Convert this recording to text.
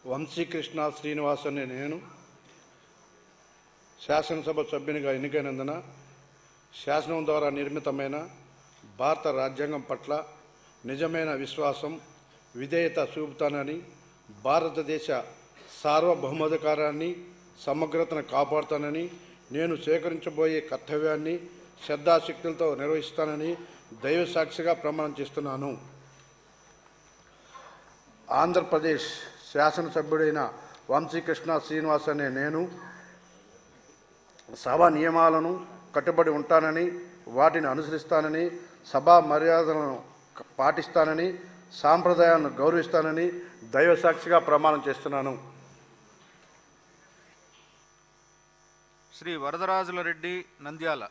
వంశీకృష్ణ శ్రీనివాస్ అనే నేను శాసనసభ సభ్యునిగా ఎన్నికైనందున శాసనం ద్వారా నిర్మితమైన భారత రాజ్యాంగం పట్ల నిజమైన విశ్వాసం, విధేయత చూపుతానని, భారతదేశ సార్వభౌమాధికారాన్ని, సమగ్రతను కాపాడుతానని, నేను స్వీకరించబోయే కర్తవ్యాన్ని శ్రద్ధాశక్తులతో నిర్వహిస్తానని దైవసాక్షిగా ప్రమాణం చేస్తున్నాను. ఆంధ్రప్రదేశ్ శాసనసభ్యుడైన వంశీకృష్ణ శ్రీనివాస్ అనే నేను సభా నియమాలను కట్టుబడి ఉంటానని, వాటిని అనుసరిస్తానని, సభా మర్యాదలను పాటిస్తానని, సాంప్రదాయాలను గౌరవిస్తానని దైవసాక్షిగా ప్రమాణం చేస్తున్నాను. శ్రీ వరదరాజుల రెడ్డి, నంద్యాల.